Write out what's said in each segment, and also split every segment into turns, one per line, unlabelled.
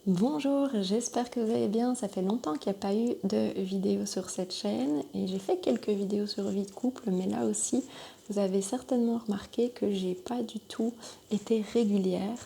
Bonjour, j'espère que vous allez bien. Ça fait longtemps qu'il n'y a pas eu de vidéo sur cette chaîne et j'ai fait quelques vidéos sur vie de couple, mais là aussi, vous avez certainement remarqué que j'ai pas du tout été régulière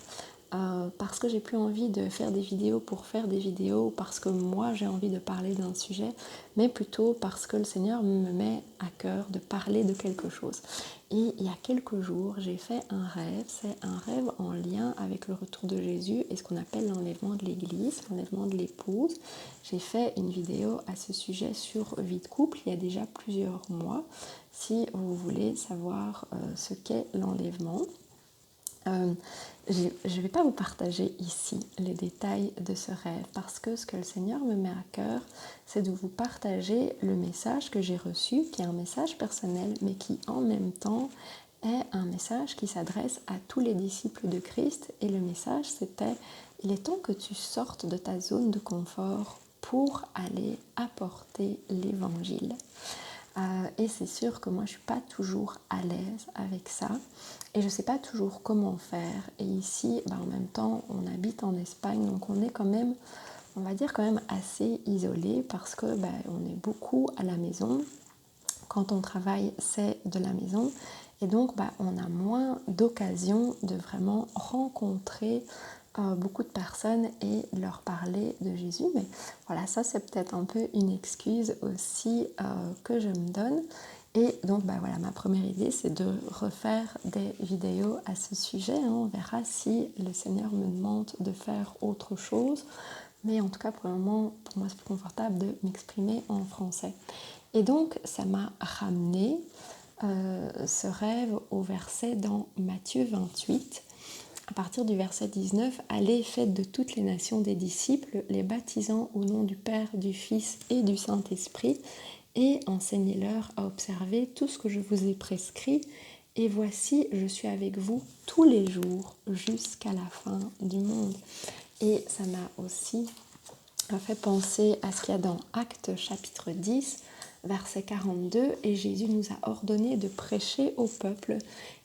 parce que j'ai plus envie de faire des vidéos pour faire des vidéos, parce que moi j'ai envie de parler d'un sujet, mais plutôt parce que le Seigneur me met à cœur de parler de quelque chose. Et il y a quelques jours, j'ai fait un rêve. C'est un rêve en lien avec le retour de Jésus et ce qu'on appelle l'enlèvement de l'Église, l'enlèvement de l'épouse. J'ai fait une vidéo à ce sujet sur vie de couple il y a déjà plusieurs mois, si vous voulez savoir ce qu'est l'enlèvement. Je ne vais pas vous partager ici les détails de ce rêve parce que ce que le Seigneur me met à cœur, c'est de vous partager le message que j'ai reçu, qui est un message personnel, mais qui en même temps est un message qui s'adresse à tous les disciples de Christ. Et le message, c'était « Il est temps que tu sortes de ta zone de confort pour aller apporter l'Évangile ». Et c'est sûr que moi je ne suis pas toujours à l'aise avec ça et je ne sais pas toujours comment faire. Et ici, en même temps, on habite en Espagne, donc on est quand même, on va dire quand même assez isolé parce que on est beaucoup à la maison. Quand on travaille, c'est de la maison et donc on a moins d'occasion de vraiment rencontrer beaucoup de personnes et leur parler de Jésus. Mais voilà, ça c'est peut-être un peu une excuse aussi que je me donne. Et donc voilà, ma première idée c'est de refaire des vidéos à ce sujet. On verra si le Seigneur me demande de faire autre chose. Mais en tout cas pour le moment, pour moi c'est plus confortable de m'exprimer en français. Et donc ça m'a ramené ce rêve au verset dans Matthieu 28. À partir du verset 19, « Allez, faites de toutes les nations des disciples, les baptisant au nom du Père, du Fils et du Saint-Esprit, et enseignez-leur à observer tout ce que je vous ai prescrit, et voici, je suis avec vous tous les jours jusqu'à la fin du monde. » Et ça m'a aussi fait penser à ce qu'il y a dans Actes chapitre 10, verset 42, et Jésus nous a ordonné de prêcher au peuple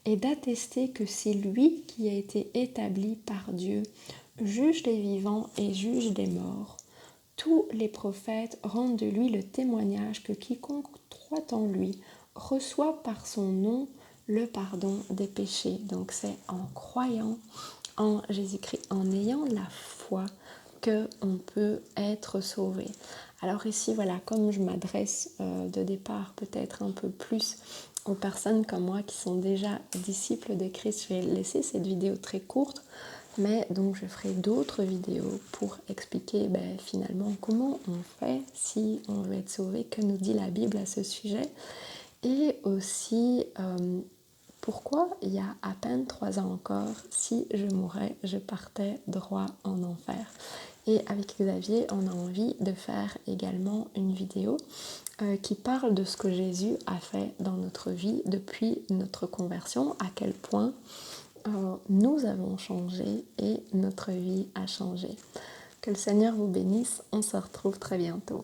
et d'attester que c'est lui qui a été établi par Dieu, juge des vivants et juge des morts. Tous les prophètes rendent de lui le témoignage que quiconque croit en lui reçoit par son nom le pardon des péchés. Donc c'est en croyant en Jésus-Christ, en ayant la foi, qu'on peut être sauvé. Alors ici, voilà, comme je m'adresse de départ peut-être un peu plus aux personnes comme moi qui sont déjà disciples de Christ, je vais laisser cette vidéo très courte, mais donc je ferai d'autres vidéos pour expliquer finalement comment on fait si on veut être sauvé, que nous dit la Bible à ce sujet, et aussi pourquoi il y a à peine 3 ans encore, si je mourais, je partais droit en enfer. Et avec Xavier, on a envie de faire également une vidéo qui parle de ce que Jésus a fait dans notre vie depuis notre conversion, à quel point nous avons changé et notre vie a changé. Que le Seigneur vous bénisse, on se retrouve très bientôt.